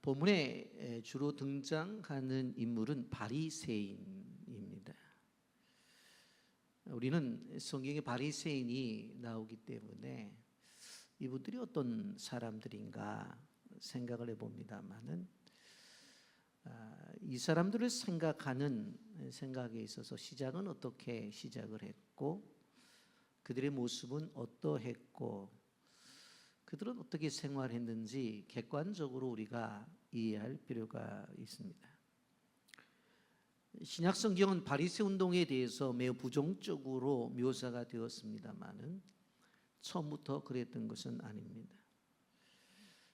본문에 주로 등장하는 인물은 바리새인입니다. 우리는 성경에 바리새인이 나오기 때문에 이분들이 어떤 사람들인가 생각을 해봅니다만은 이 사람들을 생각하는 생각에 있어서 시작은 어떻게 시작을 했고 그들의 모습은 어떠했고 그들은 어떻게 생활했는지 객관적으로 우리가 이해할 필요가 있습니다. 신약 성경은 바리새 운동에 대해서 매우 부정적으로 묘사가 되었습니다만은 처음부터 그랬던 것은 아닙니다.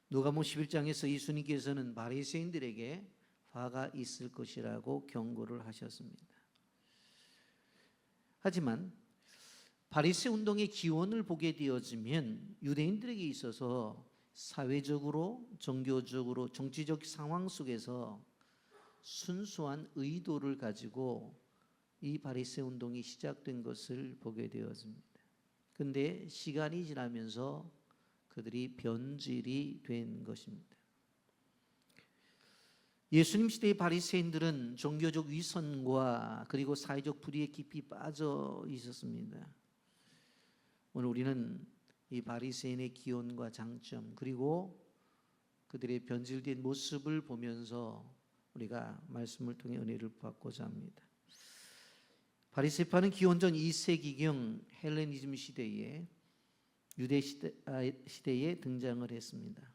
누가복음 11장에서 예수님께서는 바리새인들에게 화가 있을 것이라고 경고를 하셨습니다. 하지만 바리새 운동의 기원을 보게 되어지면 유대인들에게 있어서 사회적으로, 종교적으로, 정치적 상황 속에서 순수한 의도를 가지고 이 바리새 운동이 시작된 것을 보게 되었습니다. 그런데 시간이 지나면서 그들이 변질이 된 것입니다. 예수님 시대의 바리새인들은 종교적 위선과 그리고 사회적 불의에 깊이 빠져 있었습니다. 오늘 우리는 이 바리새인의 기원과 장점 그리고 그들의 변질된 모습을 보면서 우리가 말씀을 통해 은혜를 받고자 합니다. 바리새파는 기원전 2세기경 헬레니즘 시대에 유대 시대에 등장을 했습니다.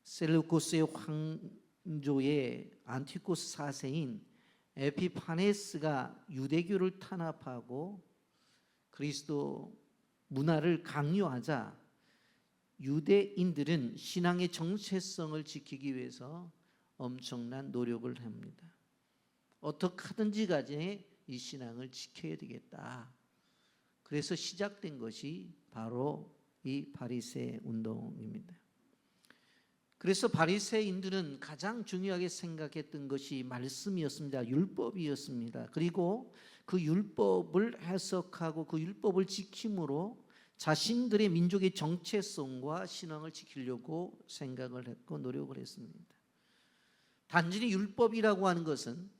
셀루코스의 황조의 안티코스 4세인 에피파네스가 유대교를 탄압하고 그리스도 문화를 강요하자 유대인들은 신앙의 정체성을 지키기 위해서 엄청난 노력을 합니다. 어떻게 하든지 간에 이 신앙을 지켜야 되겠다. 그래서 시작된 것이 바로 이 바리새 운동입니다. 그래서 바리새인들은 가장 중요하게 생각했던 것이 말씀이었습니다. 율법이었습니다. 그리고 그 율법을 해석하고 그 율법을 지킴으로 자신들의 민족의 정체성과 신앙을 지키려고 생각을 했고 노력을 했습니다. 단순히 율법이라고 하는 것은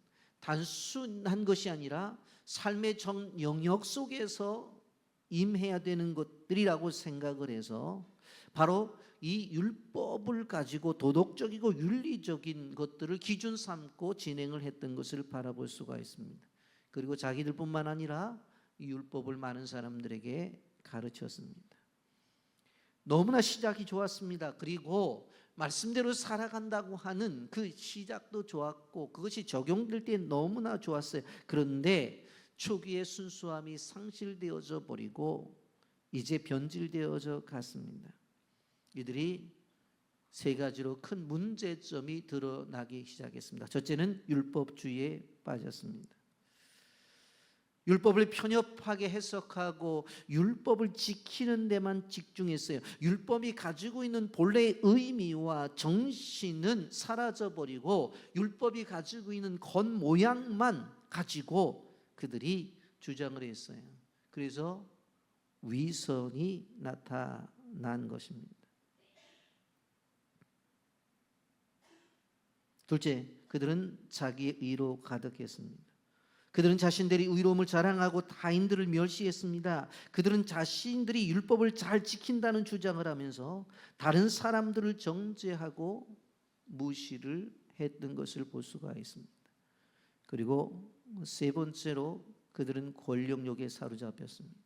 단순한 것이 아니라 삶의 전 영역 속에서 임해야 되는 것들이라고 생각을 해서 바로 이 율법을 가지고 도덕적이고 윤리적인 것들을 기준 삼고 진행을 했던 것을 바라볼 수가 있습니다. 그리고 자기들뿐만 아니라 이 율법을 많은 사람들에게 가르쳤습니다. 너무나 시작이 좋았습니다. 그리고 말씀대로 살아간다고 하는 그 시작도 좋았고 그것이 적용될 때 너무나 좋았어요. 그런데 초기의 순수함이 상실되어져 버리고 이제 변질되어져 갔습니다. 이들이 세 가지로 큰 문제점이 드러나기 시작했습니다. 첫째는 율법주의에 빠졌습니다. 율법을 편협하게 해석하고 율법을 지키는 데만 집중했어요. 율법이 가지고 있는 본래의 의미와 정신은 사라져버리고 율법이 가지고 있는 겉모양만 가지고 그들이 주장을 했어요. 그래서 위선이 나타난 것입니다. 둘째, 그들은 자기의 의로 가득했습니다. 그들은 자신들이 의로움을 자랑하고 타인들을 멸시했습니다. 그들은 자신들이 율법을 잘 지킨다는 주장을 하면서 다른 사람들을 정죄하고 무시를 했던 것을 볼 수가 있습니다. 그리고 세 번째로 그들은 권력욕에 사로잡혔습니다.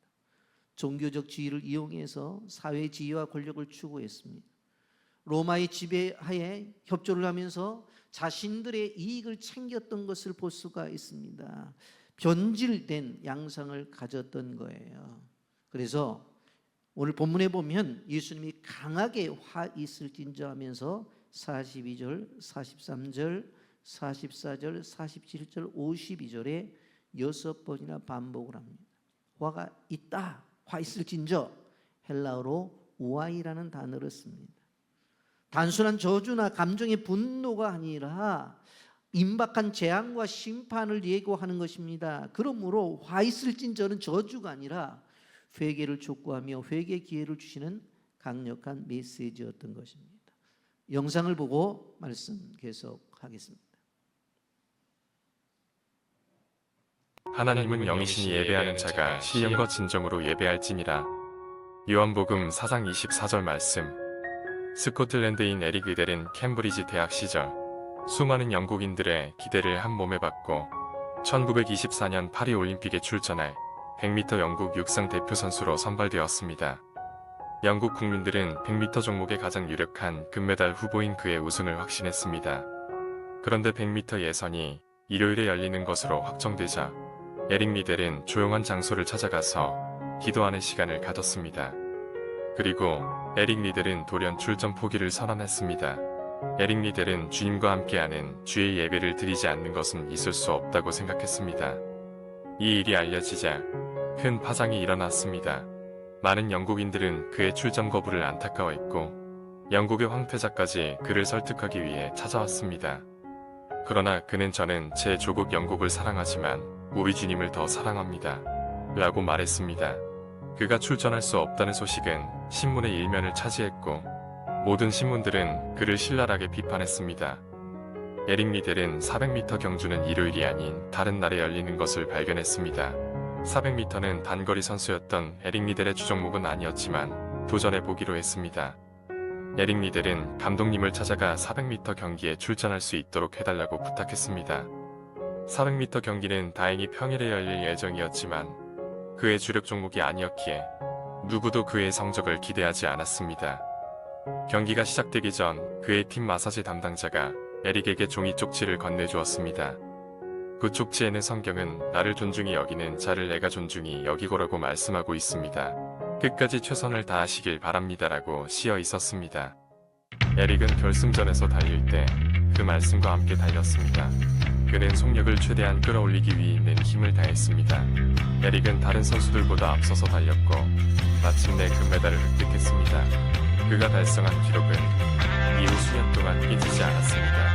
종교적 지위를 이용해서 사회 지위와 권력을 추구했습니다. 로마의 지배하에 협조를 하면서 자신들의 이익을 챙겼던 것을 볼 수가 있습니다. 변질된 양상을 가졌던 거예요. 그래서 오늘 본문에 보면 예수님이 강하게 화 있을진저 하면서 42절, 43절, 44절, 47절, 52절에 6번이나 반복을 합니다. 화가 있다, 화 있을진저, 헬라어로 우아이라는 단어를 씁니다. 단순한 저주나 감정의 분노가 아니라 임박한 재앙과 심판을 예고하는 것입니다. 그러므로 화 있을진저는 저주가 아니라 회개를 촉구하며 회개 기회를 주시는 강력한 메시지였던 것입니다. 영상을 보고 말씀 계속하겠습니다. 하나님은 영이시니 예배하는 자가 신령과 진정으로 예배할지니라. 요한복음 4장 24절 말씀. 스코틀랜드인 에릭 리델은 캠브리지 대학 시절 수많은 영국인들의 기대를 한 몸에 받고 1924년 파리 올림픽에 출전할 100m 영국 육상 대표 선수로 선발되었습니다. 영국 국민들은 100m 종목의 가장 유력한 금메달 후보인 그의 우승을 확신했습니다. 그런데 100m 예선이 일요일에 열리는 것으로 확정되자 에릭 리델은 조용한 장소를 찾아가서 기도하는 시간을 가졌습니다. 그리고 에릭 리델은 돌연 출전 포기를 선언했습니다. 에릭 리델은 주님과 함께하는 주의 예배를 드리지 않는 것은 있을 수 없다고 생각했습니다. 이 일이 알려지자 큰 파장이 일어났습니다. 많은 영국인들은 그의 출전 거부를 안타까워했고 영국의 황태자까지 그를 설득하기 위해 찾아왔습니다. 그러나 그는 저는 제 조국 영국을 사랑하지만 우리 주님을 더 사랑합니다. 라고 말했습니다. 그가 출전할 수 없다는 소식은 신문의 일면을 차지했고 모든 신문들은 그를 신랄하게 비판했습니다. 에릭 리델은 400m 경주는 일요일이 아닌 다른 날에 열리는 것을 발견했습니다. 400m는 단거리 선수였던 에릭 리델의 주종목은 아니었지만 도전해보기로 했습니다. 에릭 리델은 감독님을 찾아가 400m 경기에 출전할 수 있도록 해달라고 부탁했습니다. 400m 경기는 다행히 평일에 열릴 예정이었지만 그의 주력 종목이 아니었기에 누구도 그의 성적을 기대하지 않았습니다. 경기가 시작되기 전 그의 팀 마사지 담당자가 에릭에게 종이 쪽지를 건네주었습니다. 그 쪽지에는 성경은 나를 존중히 여기는 자를 내가 존중히 여기고라고 말씀하고 있습니다. 끝까지 최선을 다하시길 바랍니다라고 쓰여 있었습니다. 에릭은 결승전에서 달릴 때 그 말씀과 함께 달렸습니다. 그는 속력을 최대한 끌어올리기 위해 있는 힘을 다했습니다. 에릭은 다른 선수들보다 앞서서 달렸고 마침내 금메달을 획득했습니다. 그가 달성한 기록은 이후 수년 동안 깨지지 않았습니다.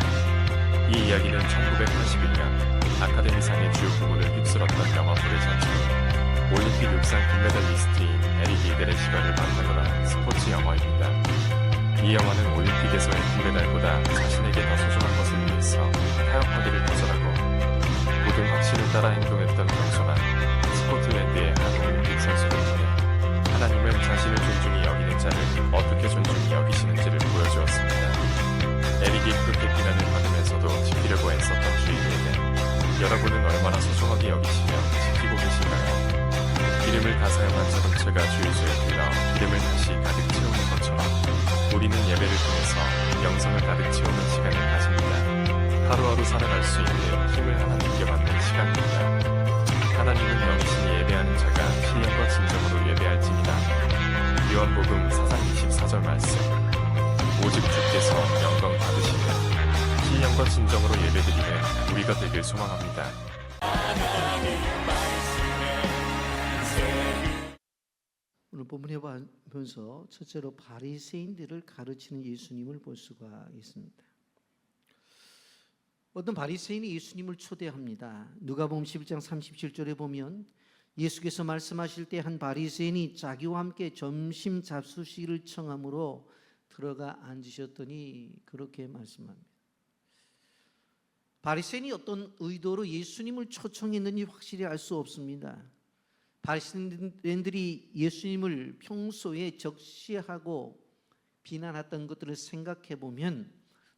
이 이야기는 1981년 아카데미상의 주요 부문을 휩쓸었던 영화 브레전츠 올림픽 육상 금메달리스트인 에릭 리델의 시간을 바탕으로 한 스포츠 영화입니다. 이 영화는 올림픽에서의 금메달보다 자신에게 더 소중한 것을 위해서 타협하기를 거절하고 모든 확신을 따라 행동했던 겸손한 스코틀랜드의 한 올림픽 선수를 통해 하나님은 자신을 존중히 여기는 자를 어떻게 존중히 여기시는지를 보여주었습니다. 에릭이 그렇게 비난을 받으면서도 지키려고 애썼던 주의 예배, 여러분은 얼마나 소중하게 여기시며 지키고 계신가요? 기름을 다 사용한 자동차가 주유소에 들러 기름을 다시 가득 채우는 것처럼 우리는 예배를 통해서 영성을 가득 채우는 시간을 가집니다. 하루하루 살아갈 수 있는 힘을 하나님께 받는 시간입니다. 하나님은 영이시니 예배하는 자가 신령과 진정으로 예배할지니라. 요한복음 4장 24절 말씀. 오직 주께서 영광 받으시는 신령과 진정으로 예배드리는 우리가 되길 소망합니다. 오늘 본문에 보면서 첫째로 바리새인들을 가르치는 예수님을 볼 수가 있습니다. 어떤 바리새인이 예수님을 초대합니다. 누가복음 11장 37절에 보면 예수께서 말씀하실 때 한 바리새인이 자기와 함께 점심 잡수시기를 청함으로 들어가 앉으셨더니 그렇게 말씀합니다. 바리새인이 어떤 의도로 예수님을 초청했는지 확실히 알 수 없습니다. 바리새인들이 예수님을 평소에 적시하고 비난했던 것들을 생각해 보면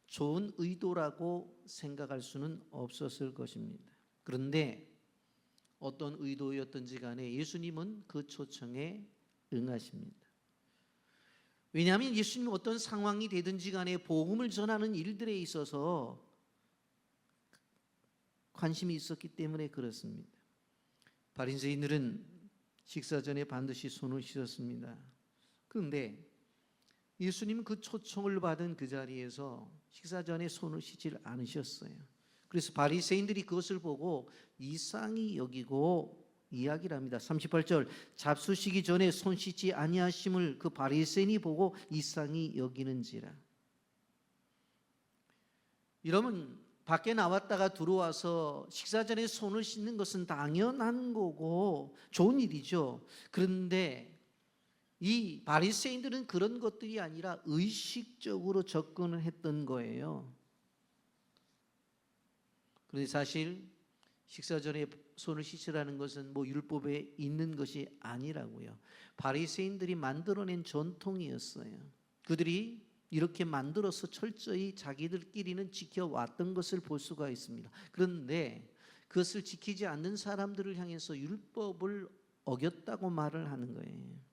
좋은 의도라고 생각할 수는 없었을 것입니다. 그런데 어떤 의도였든지 간에 예수님은 그 초청에 응하십니다. 왜냐하면 예수님은 어떤 상황이 되든지 간에 복음을 전하는 일들에 있어서 관심이 있었기 때문에 그렇습니다. 바리새인들은 식사 전에 반드시 손을 씻었습니다. 그런데 예수님은 그 초청을 받은 그 자리에서 식사 전에 손을 씻질 않으셨어요. 그래서 바리새인들이 그것을 보고 이상히 여기고 이야기를 합니다. 38절 잡수시기 전에 손 씻지 아니하심을 그 바리새인이 보고 이상히 여기는지라. 여러분, 밖에 나왔다가 들어와서 식사 전에 손을 씻는 것은 당연한 거고 좋은 일이죠. 그런데 이 바리새인들은 그런 것들이 아니라 의식적으로 접근을 했던 거예요. 그런데 사실 식사 전에 손을 씻으라는 것은 뭐 율법에 있는 것이 아니라고요. 바리새인들이 만들어낸 전통이었어요. 그들이 이렇게 만들어서 철저히 자기들끼리는 지켜왔던 것을 볼 수가 있습니다. 그런데 그것을 지키지 않는 사람들을 향해서 율법을 어겼다고 말을 하는 거예요.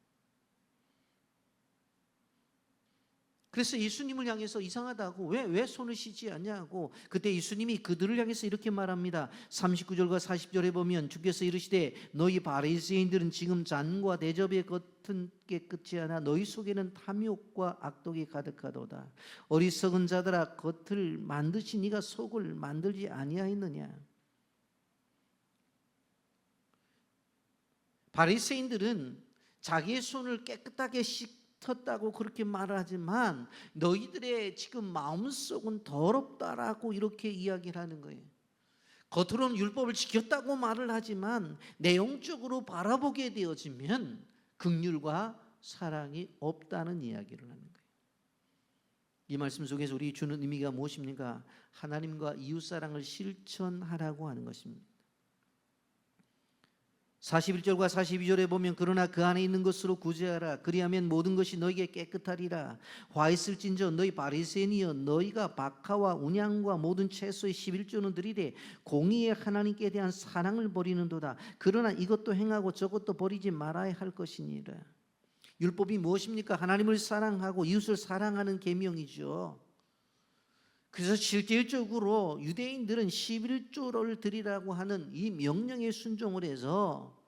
그래서 예수님을 향해서 이상하다고 왜 손을 씻지 않냐고, 그때 예수님이 그들을 향해서 이렇게 말합니다. 39절과 40절에 보면 주께서 이르시되 너희 바리새인들은 지금 잔과 대접의 겉은 깨끗이 하나 너희 속에는 탐욕과 악독이 가득하도다. 어리석은 자들아, 겉을 만드시 네가 속을 만들지 아니하였느냐. 바리새인들은 자기의 손을 깨끗하게 씻었다고 그렇게 말을 하지만 너희들의 지금 마음속은 더럽다라고 이렇게 이야기를 하는 거예요. 겉으로는 율법을 지켰다고 말을 하지만 내용적으로 바라보게 되어지면 긍휼과 사랑이 없다는 이야기를 하는 거예요. 이 말씀 속에서 우리 주는 의미가 무엇입니까? 하나님과 이웃사랑을 실천하라고 하는 것입니다. 41절과 42절에 보면 그러나 그 안에 있는 것으로 구제하라. 그리하면 모든 것이 너희에게 깨끗하리라. 화 있을진저 너희 바리새인이여, 너희가 박하와 운양과 모든 채소의 11조는 드리되 공의의 하나님께 대한 사랑을 버리는도다. 그러나 이것도 행하고 저것도 버리지 말아야 할 것이니라. 율법이 무엇입니까? 하나님을 사랑하고 이웃을 사랑하는 계명이죠. 그래서 실질적으로 유대인들은 11조를 드리라고 하는 이 명령에 순종을 해서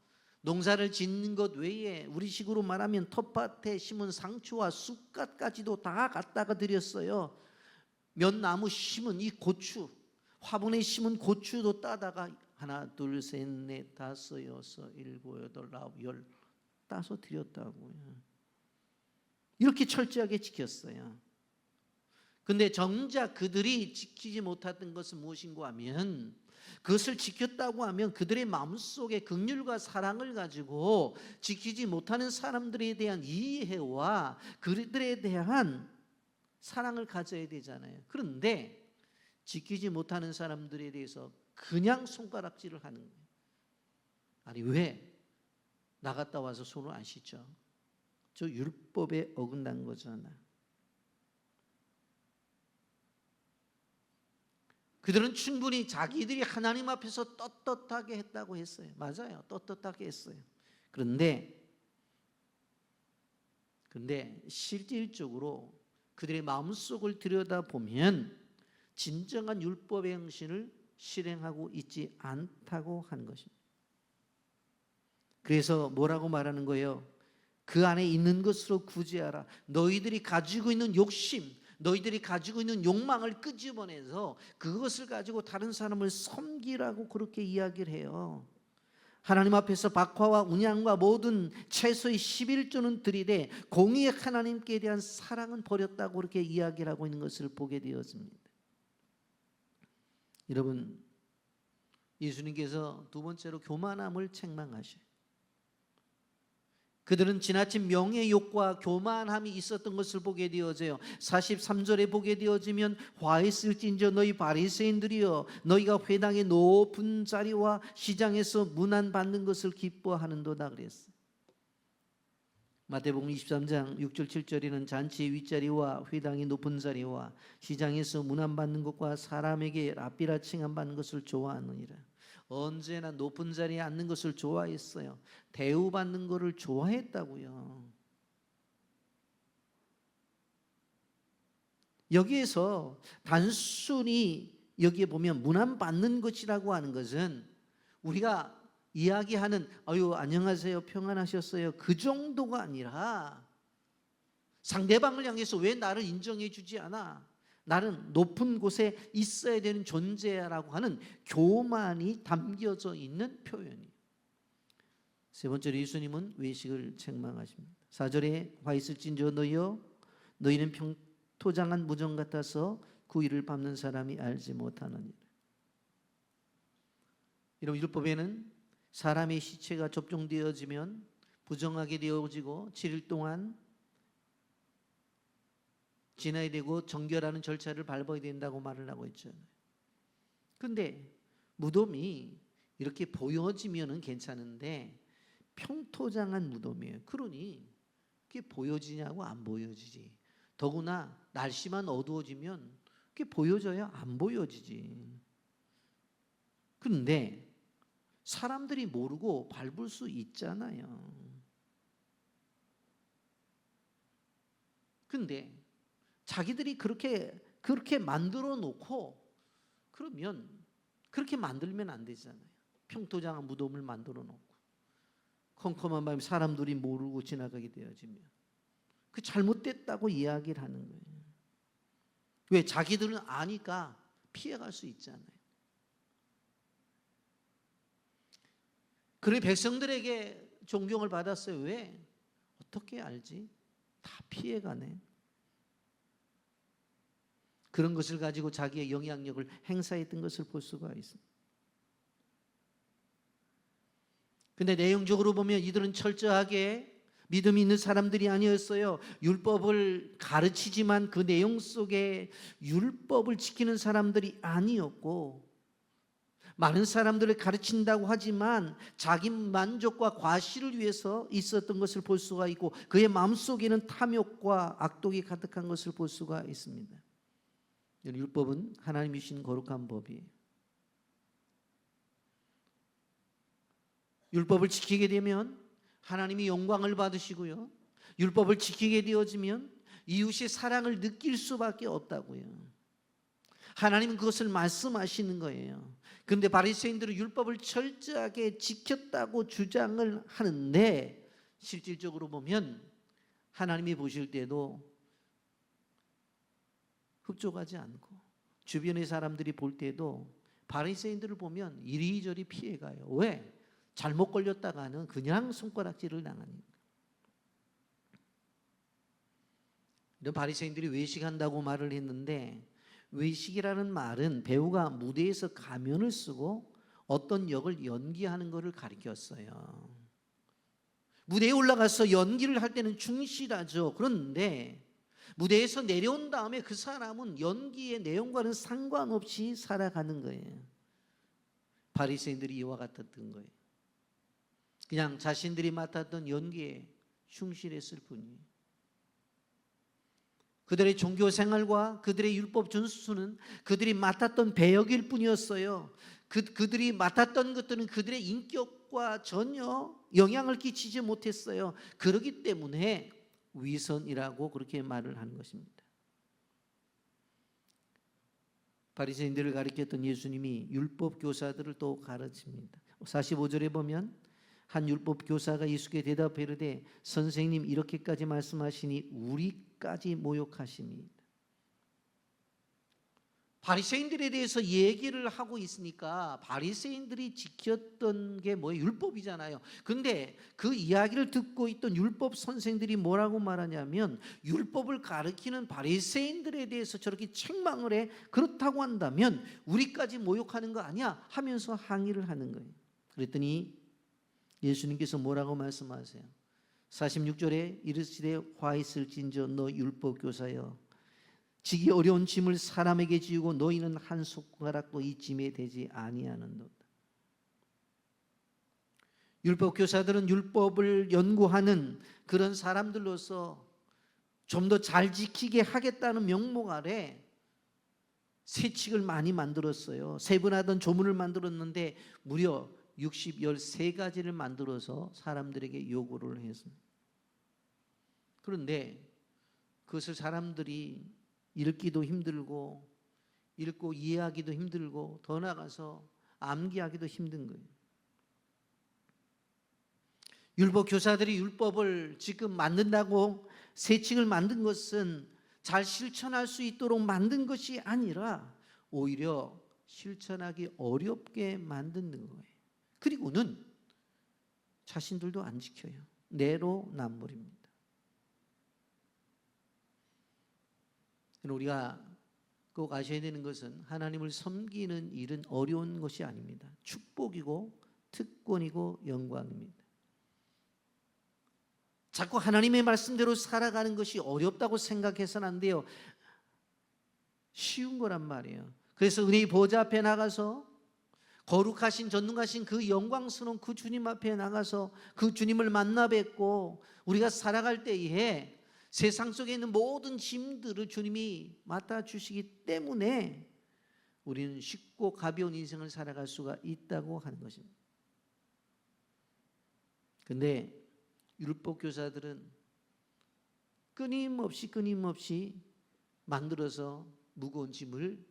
농사를 짓는 것 외에 우리식으로 말하면 텃밭에 심은 상추와 쑥갓까지도 다 갖다가 드렸어요. 몇나무 심은 이 고추, 화분에 심은 고추도 따다가 하나 둘 셋 넷 다섯 여섯 일곱 여덟 아홉 열 따서 드렸다고요. 이렇게 철저하게 지켰어요. 근데 정작 그들이 지키지 못했던 것은 무엇인가 하면, 그것을 지켰다고 하면 그들의 마음속에 긍휼과 사랑을 가지고 지키지 못하는 사람들에 대한 이해와 그들에 대한 사랑을 가져야 되잖아요. 그런데 지키지 못하는 사람들에 대해서 그냥 손가락질을 하는 거예요. 아니 왜 나갔다 와서 손을 안 씻죠? 저 율법에 어긋난 거잖아. 그들은 충분히 자기들이 하나님 앞에서 떳떳하게 했다고 했어요. 맞아요. 떳떳하게 했어요. 그런데 실질적으로 그들의 마음속을 들여다보면 진정한 율법의 행실을 실행하고 있지 않다고 하는 것입니다. 그래서 뭐라고 말하는 거예요? 그 안에 있는 것으로 구제하라. 너희들이 가지고 있는 욕심, 너희들이 가지고 있는 욕망을 끄집어내서 그것을 가지고 다른 사람을 섬기라고 그렇게 이야기를 해요. 하나님 앞에서 박화와 운양과 모든 채소의 11조는 드리되 공의의 하나님께 대한 사랑은 버렸다고 그렇게 이야기를 하고 있는 것을 보게 되었습니다. 여러분, 예수님께서 두 번째로 교만함을 책망하셔요. 그들은 지나친 명예욕과 교만함이 있었던 것을 보게 되어져요. 43절에 보게 되어지면 화 있을진저 너희 바리새인들이여, 너희가 회당의 높은 자리와 시장에서 문안받는 것을 기뻐하는도다 그랬어요. 마태복음 23장 6절 7절에는 잔치의 윗자리와 회당의 높은 자리와 시장에서 문안받는 것과 사람에게 랍비라 칭함받는 것을 좋아하느니라. 언제나 높은 자리에 앉는 것을 좋아했어요. 대우받는 것을 좋아했다고요. 여기에서 단순히 여기에 보면 문안받는 것이라고 하는 것은 우리가 이야기하는 아유 안녕하세요 평안하셨어요 그 정도가 아니라 상대방을 향해서 왜 나를 인정해 주지 않아? 나는 높은 곳에 있어야 되는 존재라고 하는 교만이 담겨져 있는 표현이에요. 세 번째로 예수님은 외식을 책망하십니다. 4절에 화 있을진저 너희여, 너희는 토장한 무정 같아서 그 일을 밟는 사람이 알지 못하느니라. 이런 율법에는 사람의 시체가 접종되어지면 부정하게 되어지고 7일 동안 지나야 되고 정결하는 절차를 밟아야 된다고 말을 하고 있잖아요. 근데 무덤이 이렇게 보여지면은 괜찮은데 평토장한 무덤이에요. 그러니 그게 보여지냐고 안 보여지지. 더구나 날씨만 어두워지면 그게 보여져야 안 보여지지. 그런데 사람들이 모르고 밟을 수 있잖아요. 근데 자기들이 그렇게 만들어 놓고 그러면 그렇게 만들면 안 되잖아요. 평토장한 무덤을 만들어 놓고 컴컴한 밤에 사람들이 모르고 지나가게 되어지면 그 잘못됐다고 이야기를 하는 거예요. 왜? 자기들은 아니까 피해갈 수 있잖아요. 그래 백성들에게 존경을 받았어요. 왜? 어떻게 알지? 다 피해가네. 그런 것을 가지고 자기의 영향력을 행사했던 것을 볼 수가 있습니다. 근데 내용적으로 보면 이들은 철저하게 믿음이 있는 사람들이 아니었어요. 율법을 가르치지만 그 내용 속에 율법을 지키는 사람들이 아니었고, 많은 사람들을 가르친다고 하지만 자기 만족과 과시를 위해서 있었던 것을 볼 수가 있고, 그의 마음속에는 탐욕과 악독이 가득한 것을 볼 수가 있습니다. 율법은 하나님이 주신 거룩한 법이에요. 율법을 지키게 되면 하나님이 영광을 받으시고요, 율법을 지키게 되어지면 이웃의 사랑을 느낄 수밖에 없다고요. 하나님은 그것을 말씀하시는 거예요. 그런데 바리새인들은 율법을 철저하게 지켰다고 주장을 하는데 실질적으로 보면 하나님이 보실 때도 흡족하지 않고 주변의 사람들이 볼 때도 바리새인들을 보면 이리저리 피해가요. 왜? 잘못 걸렸다가는 그냥 손가락질을 당하니까. 이런 바리새인들이 외식한다고 말을 했는데, 외식이라는 말은 배우가 무대에서 가면을 쓰고 어떤 역을 연기하는 것을 가리켰어요. 무대에 올라가서 연기를 할 때는 충실하죠. 그런데 무대에서 내려온 다음에 그 사람은 연기의 내용과는 상관없이 살아가는 거예요. 바리새인들이 이와 같았던 거예요. 그냥 자신들이 맡았던 연기에 충실했을 뿐이에요. 그들의 종교 생활과 그들의 율법 준수는 그들이 맡았던 배역일 뿐이었어요. 그들이 맡았던 것들은 그들의 인격과 전혀 영향을 끼치지 못했어요. 그렇기 때문에 위선이라고 그렇게 말을 하는 것입니다. 바리새인들을 가리켰던 예수님이 율법 교사들을 또 가르칩니다. 45절에 보면 한 율법 교사가 예수께 대답해 이르되 선생님 이렇게까지 말씀하시니 우리까지 모욕하십니다. 바리새인들에 대해서 얘기를 하고 있으니까 바리새인들이 지켰던 게 뭐예요? 율법이잖아요. 그런데 그 이야기를 듣고 있던 율법 선생들이 뭐라고 말하냐면 율법을 가르치는 바리새인들에 대해서 저렇게 책망을 해. 그렇다고 한다면 우리까지 모욕하는 거 아니야? 하면서 항의를 하는 거예요. 그랬더니 예수님께서 뭐라고 말씀하세요? 46절에 이르시되 화 있을진저 너 율법 교사여, 지기 어려운 짐을 사람에게 지우고 너희는 한 손가락도 이 짐에 대지 아니하는도다. 율법 교사들은 율법을 연구하는 그런 사람들로서 좀 더 잘 지키게 하겠다는 명목 아래 세칙을 많이 만들었어요. 세분하던 조문을 만들었는데 무려 13가지를 만들어서 사람들에게 요구를 했습니다. 그런데 그것을 사람들이 읽기도 힘들고 읽고 이해하기도 힘들고 더 나아가서 암기하기도 힘든 거예요. 율법 교사들이 율법을 지금 만든다고 세칙을 만든 것은 잘 실천할 수 있도록 만든 것이 아니라 오히려 실천하기 어렵게 만드는 거예요. 그리고는 자신들도 안 지켜요. 내로남불입니다. 우리가 꼭 아셔야 되는 것은 하나님을 섬기는 일은 어려운 것이 아닙니다. 축복이고 특권이고 영광입니다. 자꾸 하나님의 말씀대로 살아가는 것이 어렵다고 생각해서는 안 돼요. 쉬운 거란 말이에요. 그래서 은혜의 보좌 앞에 나가서 거룩하신 전능하신 그 영광스러운 그 주님 앞에 나가서 그 주님을 만나 뵙고 우리가 살아갈 때에 세상 속에 있는 모든 짐들을 주님이 맡아주시기 때문에 우리는 쉽고 가벼운 인생을 살아갈 수가 있다고 하는 것입니다. 근데 율법 교사들은 끊임없이 만들어서 무거운 짐을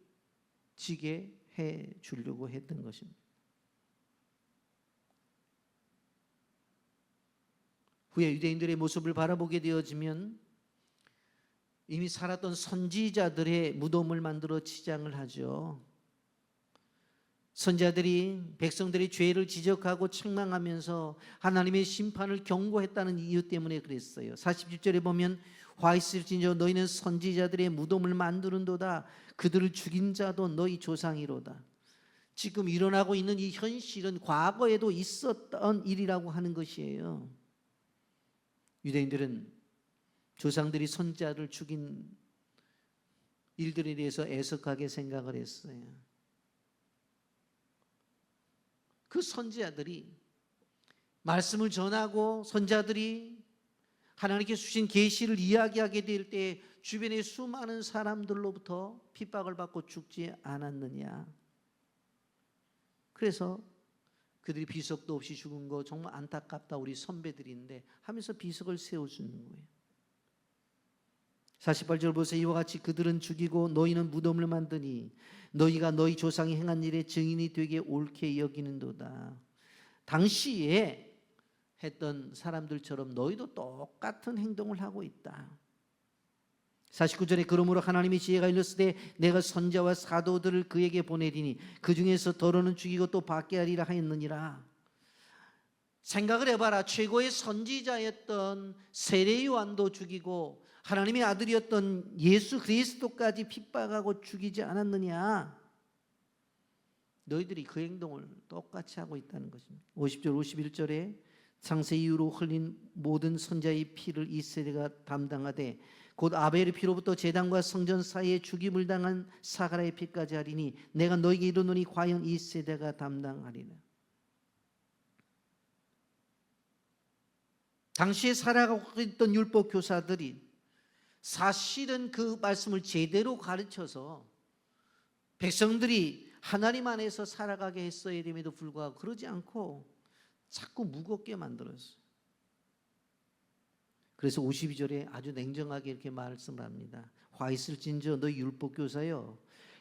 지게 해 주려고 했던 것입니다. 후에 유대인들의 모습을 바라보게 되어지면 이미 살았던 선지자들의 무덤을 만들어 치장을 하죠. 선지자들이 백성들의 죄를 지적하고 책망하면서 하나님의 심판을 경고했다는 이유 때문에 그랬어요. 47절에 보면 화 있을진저 너희는 선지자들의 무덤을 만드는도다. 그들을 죽인 자도 너희 조상이로다. 지금 일어나고 있는 이 현실은 과거에도 있었던 일이라고 하는 것이에요. 유대인들은 조상들이 선지자를 죽인 일들에 대해서 애석하게 생각을 했어요. 그 선지자들이 말씀을 전하고 선지자들이 하나님께 주신 계시를 이야기하게 될 때 주변의 수많은 사람들로부터 핍박을 받고 죽지 않았느냐. 그래서 그들이 비석도 없이 죽은 거 정말 안타깝다 우리 선배들인데 하면서 비석을 세워주는 거예요. 48절 보세요. 이와 같이 그들은 죽이고 너희는 무덤을 만드니 너희가 너희 조상이 행한 일의 증인이 되게 옳게 여기는도다. 당시에 했던 사람들처럼 너희도 똑같은 행동을 하고 있다. 49절에 그러므로 하나님이 지혜가 일렀으되 내가 선지자와 사도들을 그에게 보내리니 그 중에서 더러는 죽이고 또 받게 하리라 하였느니라. 생각을 해봐라. 최고의 선지자였던 세례 요한도 죽이고 하나님의 아들이었던 예수 그리스도까지 핍박하고 죽이지 않았느냐. 너희들이 그 행동을 똑같이 하고 있다는 것입니다. 50절 51절에 창세 이후로 흘린 모든 선자의 피를 이 세대가 담당하되 곧 아벨의 피로부터 제단과 성전 사이에 죽임을 당한 사가라의 피까지 하리니 내가 너희에게 이르노니 과연 이 세대가 담당하리라. 당시에 살아가고 있던 율법 교사들이 사실은 그 말씀을 제대로 가르쳐서 백성들이 하나님 안에서 살아가게 했어야 됨에도 불구하고 그러지 않고 자꾸 무겁게 만들었어요. 그래서 52절에 아주 냉정하게 이렇게 말씀을 합니다. 화 있을진저 너희 율법교사여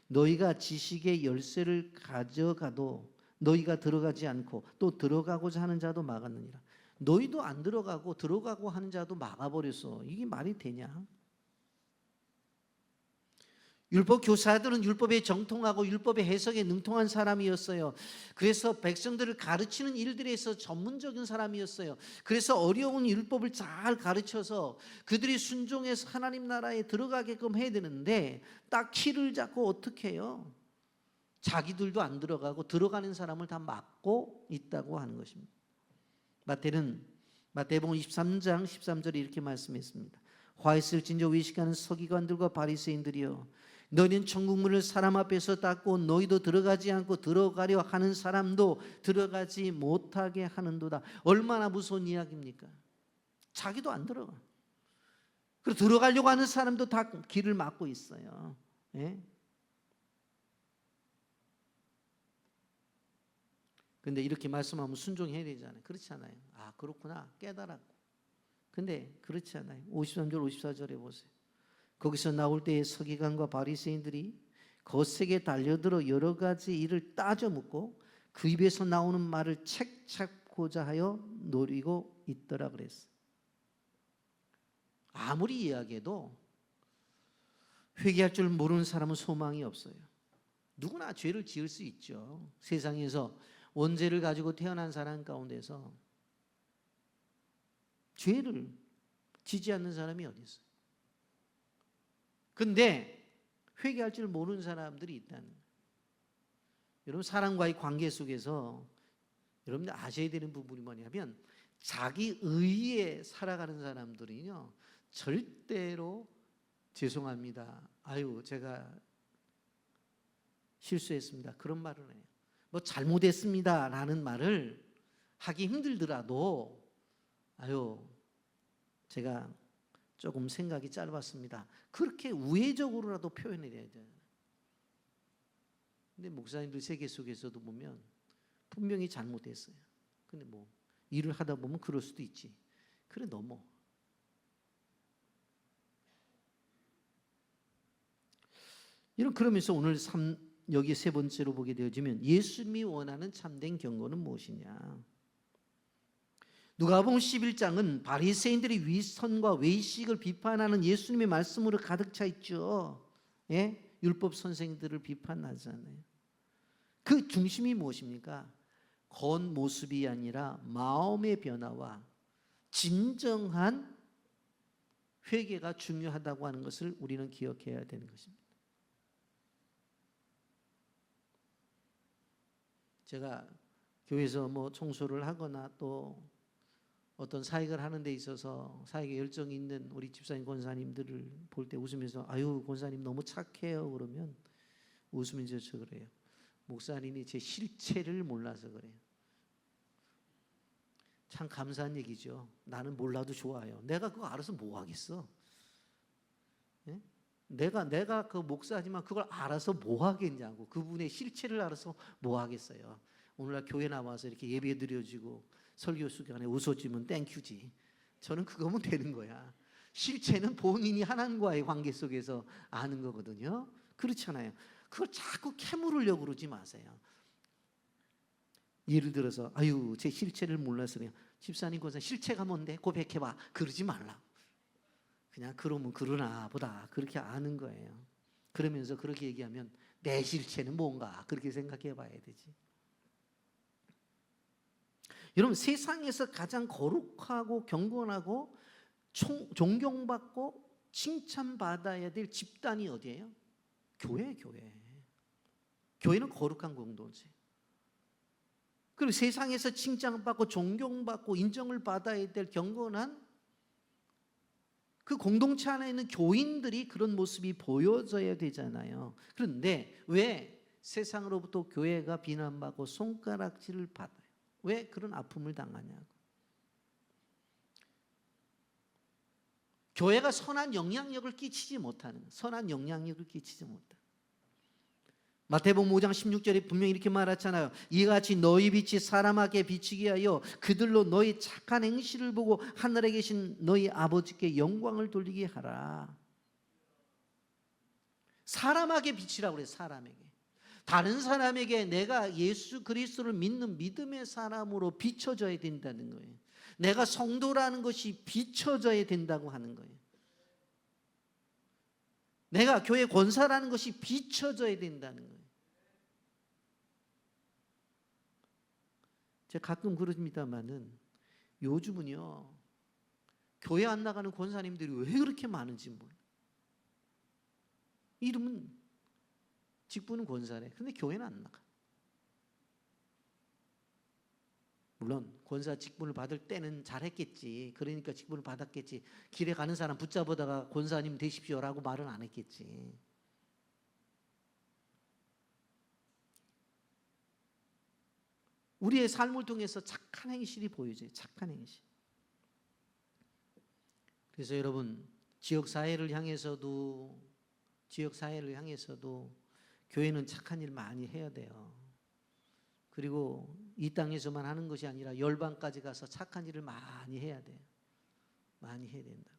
너희가 지식의 열쇠를 가져가도 너희가 들어가지 않고 또 들어가고자 하는 자도 막았느니라. 너희도 안 들어가고 들어가고 하는 자도 막아버렸어. 이게 말이 되냐? 율법 교사들은 율법에 정통하고 율법의 해석에 능통한 사람이었어요. 그래서 백성들을 가르치는 일들에서 전문적인 사람이었어요. 그래서 어려운 율법을 잘 가르쳐서 그들이 순종해서 하나님 나라에 들어가게끔 해야 되는데 딱 키를 잡고 어떻게 해요? 자기들도 안 들어가고 들어가는 사람을 다 막고 있다고 하는 것입니다. 마태복음 23장 13절에 이렇게 말씀했습니다. 화 있을진저 외식하는 서기관들과 바리새인들이여 너희는 천국문을 사람 앞에서 닫고 너희도 들어가지 않고 들어가려 하는 사람도 들어가지 못하게 하는도다. 얼마나 무서운 이야기입니까? 자기도 안 들어가. 그리고 들어가려고 하는 사람도 다 길을 막고 있어요. 예? 근데 이렇게 말씀하면 순종해야 되잖아요. 그렇지 않아요. 아 그렇구나 깨달았고. 근데 그렇지 않아요. 53절 54절에 보세요. 거기서 나올 때에 서기관과 바리새인들이 거세게 달려들어 여러 가지 일을 따져 묻고 그 입에서 나오는 말을 책 잡고자 하여 노리고 있더라 그랬어요. 아무리 이야기해도 회개할 줄 모르는 사람은 소망이 없어요. 누구나 죄를 지을 수 있죠. 세상에서 원죄를 가지고 태어난 사람 가운데서 죄를 지지 않는 사람이 어디 있어요? 근데 회개할 줄 모르는 사람들이 있다는 거예요. 여러분 사람과의 관계 속에서 여러분들 아셔야 되는 부분이 뭐냐면 자기 의에 살아가는 사람들은요, 절대로 죄송합니다, 아유 제가 실수했습니다, 그런 말을 해요. 뭐 잘못했습니다 라는 말을 하기 힘들더라도 아유 제가 조금 생각이 짧았습니다, 그렇게 우회적으로라도 표현을 해야 돼요. 근데 목사님들 세계 속에서도 보면 분명히 잘못했어요. 근데 뭐 일을 하다 보면 그럴 수도 있지. 그래 넘어. 그러면서 오늘 여기 세 번째로 보게 되어지면 예수님이 원하는 참된 경고는 무엇이냐. 누가복음 11장은 바리새인들의 위선과 외식을 비판하는 예수님의 말씀으로 가득 차 있죠. 예? 율법 선생들을 비판하잖아요. 그 중심이 무엇입니까? 겉모습이 아니라 마음의 변화와 진정한 회개가 중요하다고 하는 것을 우리는 기억해야 되는 것입니다. 제가 교회에서 뭐 청소를 하거나 또 어떤 사역을 하는 데 있어서 사역에 열정이 있는 우리 집사님 권사님들을 볼 때 웃으면서 아유 권사님 너무 착해요 그러면 웃으면서 저 그래요. 목사님이 제 실체를 몰라서 그래요. 참 감사한 얘기죠. 나는 몰라도 좋아요. 내가 그거 알아서 뭐 하겠어? 예? 내가 그 목사지만 그걸 알아서 뭐 하겠냐고. 그분의 실체를 알아서 뭐 하겠어요. 오늘날 교회 나와서 이렇게 예배 드려지고 설교 시간에 웃어주면 땡큐지. 저는 그거면 되는 거야. 실체는 본인이 하나님과의 관계 속에서 아는 거거든요. 그렇잖아요. 그걸 자꾸 캐물으려고 그러지 마세요. 예를 들어서 아유 제 실체를 몰라서 그래요. 집사님 권사 실체가 뭔데 고백해봐 그러지 말라. 그냥 그러면 그러나 보다 그렇게 아는 거예요. 그러면서 그렇게 얘기하면 내 실체는 뭔가 그렇게 생각해 봐야 되지. 여러분 세상에서 가장 거룩하고 경건하고 존경받고 칭찬받아야 될 집단이 어디예요? 교회. 교회는 거룩한 공동체. 그리고 세상에서 칭찬받고 존경받고 인정을 받아야 될 경건한 그 공동체 안에 있는 교인들이 그런 모습이 보여져야 되잖아요. 그런데 왜 세상으로부터 교회가 비난받고 손가락질을 받아요? 왜 그런 아픔을 당하냐고. 교회가 선한 영향력을 끼치지 못하는, 선한 영향력을 끼치지 못하는. 마태복음 5장 16절에 분명히 이렇게 말하잖아요. 이같이 너희 빛이 사람에게 비치게 하여 그들로 너희 착한 행실을 보고 하늘에 계신 너희 아버지께 영광을 돌리게 하라. 사람에게 비치라고 그래요. 사람에게. 다른 사람에게 내가 예수 그리스도를 믿는 믿음의 사람으로 비춰져야 된다는 거예요. 내가 성도라는 것이 비춰져야 된다고 하는 거예요. 내가 교회 권사라는 것이 비춰져야 된다는 거예요. 제가 가끔 그럽니다만은 요즘은요 교회 안 나가는 권사님들이 왜 그렇게 많은지 몰라요. 이름은 직분은 권사래. 근데 교회는 안 나가. 물론 권사 직분을 받을 때는 잘했겠지. 그러니까 직분을 받았겠지. 길에 가는 사람 붙잡아다가 권사님 되십시오라고 말은 안 했겠지. 우리의 삶을 통해서 착한 행실이 보여져요. 착한 행실. 그래서 여러분 지역사회를 향해서도 교회는 착한 일 많이 해야 돼요. 그리고 이 땅에서만 하는 것이 아니라 열방까지 가서 착한 일을 많이 해야 돼요. 많이 해야 된다.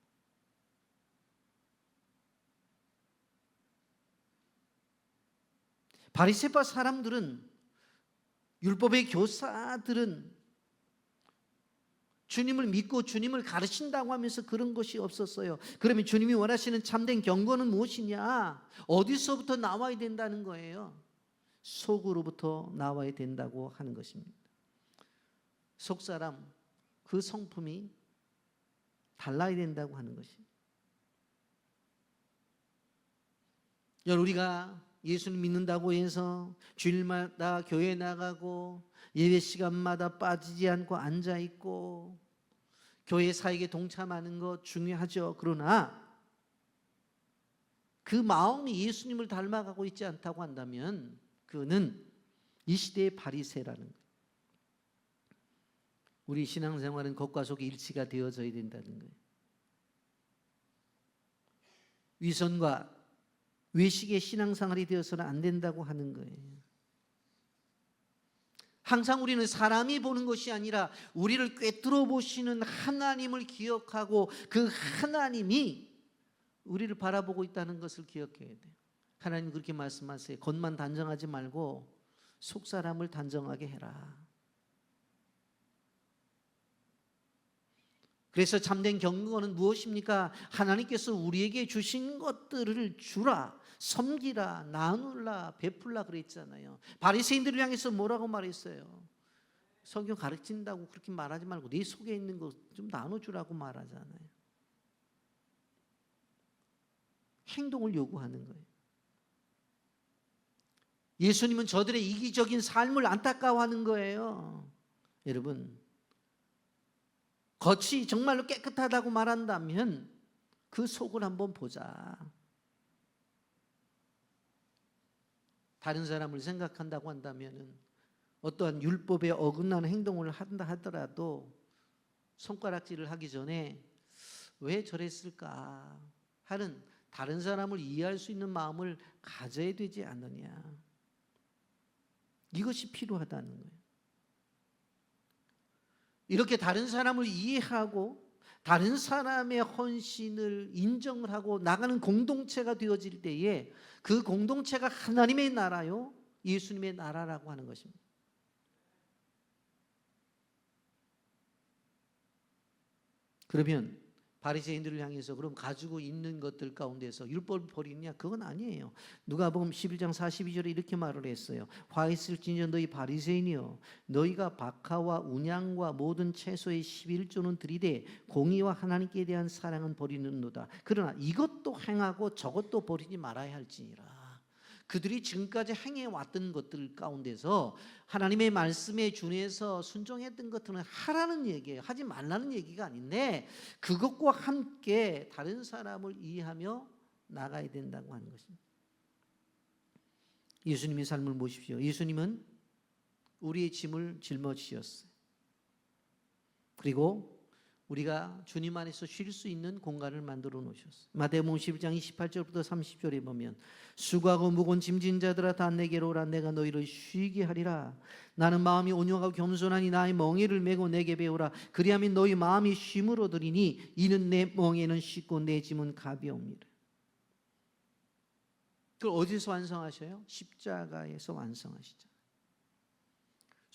바리새파 사람들은, 율법의 교사들은 주님을 믿고 주님을 가르친다고 하면서 그런 것이 없었어요. 그러면 주님이 원하시는 참된 경건은 무엇이냐? 어디서부터 나와야 된다는 거예요? 속으로부터 나와야 된다고 하는 것입니다. 속사람, 그 성품이 달라야 된다고 하는 것입니다. 여러분 우리가 예수를 믿는다고 해서 주일마다 교회 나가고 예배 시간마다 빠지지 않고 앉아있고 교회 사역에 동참하는 것 중요하죠. 그러나 그 마음이 예수님을 닮아가고 있지 않다고 한다면 그는 이 시대의 바리새라는 거예요. 우리 신앙생활은 겉과 속이 일치가 되어져야 된다는 거예요. 위선과 외식의 신앙생활이 되어서는 안 된다고 하는 거예요. 항상 우리는 사람이 보는 것이 아니라 우리를 꿰뚫어 보시는 하나님을 기억하고 그 하나님이 우리를 바라보고 있다는 것을 기억해야 돼요. 하나님 그렇게 말씀하세요. 겉만 단정하지 말고 속 사람을 단정하게 해라. 그래서 참된 경건은 무엇입니까? 하나님께서 우리에게 주신 것들을 주라, 섬기라, 나누라, 베풀라 그랬잖아요. 바리새인들을 향해서 뭐라고 말했어요? 성경 가르친다고 그렇게 말하지 말고 네 속에 있는 거 좀 나눠주라고 말하잖아요. 행동을 요구하는 거예요. 예수님은 저들의 이기적인 삶을 안타까워하는 거예요. 여러분, 겉이 정말로 깨끗하다고 말한다면 그 속을 한번 보자. 다른 사람을 생각한다고 한다면 어떠한 율법에 어긋나는 행동을 한다 하더라도 손가락질을 하기 전에 왜 저랬을까 하는 다른 사람을 이해할 수 있는 마음을 가져야 되지 않느냐. 이것이 필요하다는 거예요. 이렇게 다른 사람을 이해하고 다른 사람의 헌신을 인정을 하고 나가는 공동체가 되어질 때에 그 공동체가 하나님의 나라요, 예수님의 나라라고 하는 것입니다. 그러면 바리새인들을 향해서 그럼 가지고 있는 것들 가운데서 율법을 버리느냐? 그건 아니에요. 누가복음 11장 42절에 이렇게 말을 했어요. 화 있을지니여 너희 바리새인이여, 너희가 박하와 운양과 모든 채소의 11조는 들이되 공의와 하나님께 대한 사랑은 버리는도다. 그러나 이것도 행하고 저것도 버리지 말아야 할지니라. 그들이 지금까지 행해왔던 것들 가운데서 하나님의 말씀에 준해서 순종했던 것들은 하라는 얘기예요. 하지 말라는 얘기가 아닌데 그것과 함께 다른 사람을 이해하며 나가야 된다고 하는 것입니다. 예수님의 삶을 보십시오. 예수님은 우리의 짐을 짊어지셨어요. 그리고 우리가 주님 안에서 쉴 수 있는 공간을 만들어 놓으셨어요. 마태복음 11장 28절부터 30절에 보면 수고하고 무거운 짐진 자들아 다 내게로 오라. 내가 너희를 쉬게 하리라. 나는 마음이 온유하고 겸손하니 나의 멍에를 메고 내게 배우라. 그리하면 너희 마음이 쉼을 얻으리니 이는 내 멍에는 쉽고 내 짐은 가벼움이라. 그걸 어디서 완성하셔요? 십자가에서 완성하시죠.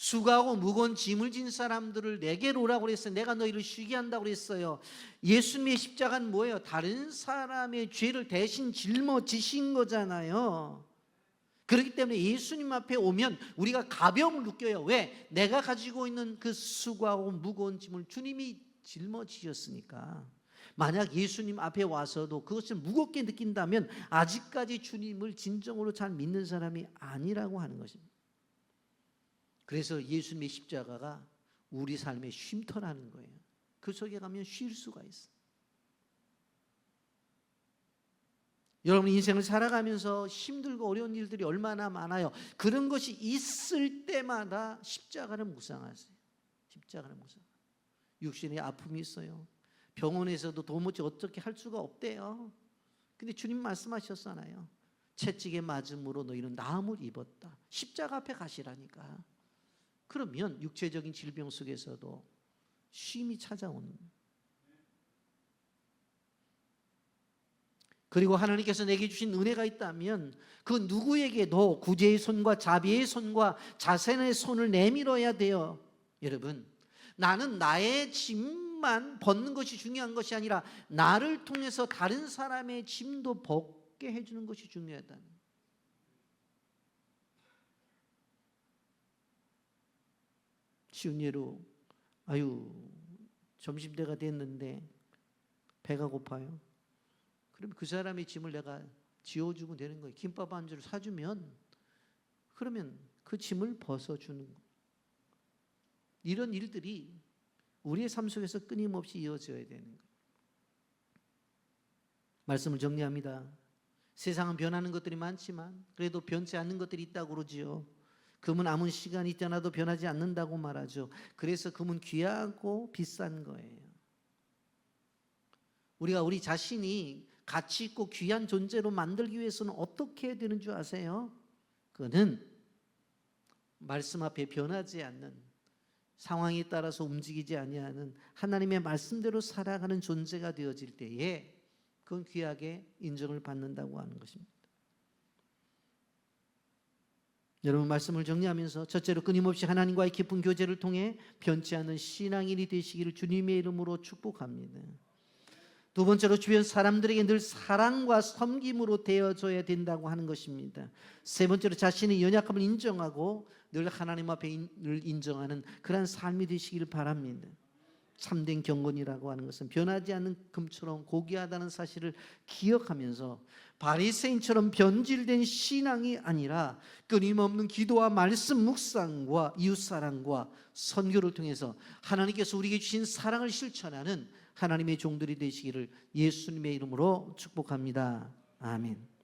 수고하고 무거운 짐을 진 사람들을 내게로 오라고 그랬어요. 내가 너희를 쉬게 한다고 그랬어요. 예수님의 십자가는 뭐예요? 다른 사람의 죄를 대신 짊어지신 거잖아요. 그렇기 때문에 예수님 앞에 오면 우리가 가벼움을 느껴요. 왜? 내가 가지고 있는 그 수고하고 무거운 짐을 주님이 짊어지셨으니까. 만약 예수님 앞에 와서도 그것을 무겁게 느낀다면 아직까지 주님을 진정으로 잘 믿는 사람이 아니라고 하는 것입니다. 그래서 예수님의 십자가가 우리 삶의 쉼터라는 거예요. 그 속에 가면 쉴 수가 있어요. 여러분 인생을 살아가면서 힘들고 어려운 일들이 얼마나 많아요. 그런 것이 있을 때마다 십자가를 묵상하세요. 십자가를 묵상. 육신에 아픔이 있어요. 병원에서도 도무지 어떻게 할 수가 없대요. 근데 주님 말씀하셨잖아요. 채찍에 맞음으로 너희는 나음을 입었다. 십자가 앞에 가시라니까. 그러면 육체적인 질병 속에서도 쉼이 찾아오는 거예요. 그리고 하나님께서 내게 주신 은혜가 있다면 그 누구에게도 구제의 손과 자비의 손과 자선의 손을 내밀어야 돼요. 여러분, 나는 나의 짐만 벗는 것이 중요한 것이 아니라 나를 통해서 다른 사람의 짐도 벗게 해주는 것이 중요하다는 거예요. 쉬운 예로 점심때가 됐는데 배가 고파요. 그럼 그 사람의 짐을 내가 지어주면 되는 거예요. 김밥 한 줄 사주면 그러면 그 짐을 벗어주는 거예요. 이런 일들이 우리의 삶 속에서 끊임없이 이어져야 되는 거예요. 말씀을 정리합니다. 세상은 변하는 것들이 많지만 그래도 변치 않는 것들이 있다고 그러지요. 금은 아무 시간이 지나도 변하지 않는다고 말하죠. 그래서 금은 귀하고 비싼 거예요. 우리가 우리 자신이 가치 있고 귀한 존재로 만들기 위해서는 어떻게 해야 되는 줄 아세요? 그거는 말씀 앞에 변하지 않는, 상황에 따라서 움직이지 아니하는 하나님의 말씀대로 살아가는 존재가 되어질 때에 그건 귀하게 인정을 받는다고 하는 것입니다. 여러분, 말씀을 정리하면서 첫째로 끊임없이 하나님과의 깊은 교제를 통해 변치 않는 신앙인이 되시기를 주님의 이름으로 축복합니다. 두 번째로 주변 사람들에게 늘 사랑과 섬김으로 되어줘야 된다고 하는 것입니다. 세 번째로 자신의 연약함을 인정하고 늘 하나님 앞에 늘 인정하는 그런 삶이 되시기를 바랍니다. 참된 경건이라고 하는 것은 변하지 않는 금처럼 고귀하다는 사실을 기억하면서 바리새인처럼 변질된 신앙이 아니라 끊임없는 기도와 말씀 묵상과 이웃사랑과 선교를 통해서 하나님께서 우리에게 주신 사랑을 실천하는 하나님의 종들이 되시기를 예수님의 이름으로 축복합니다. 아멘.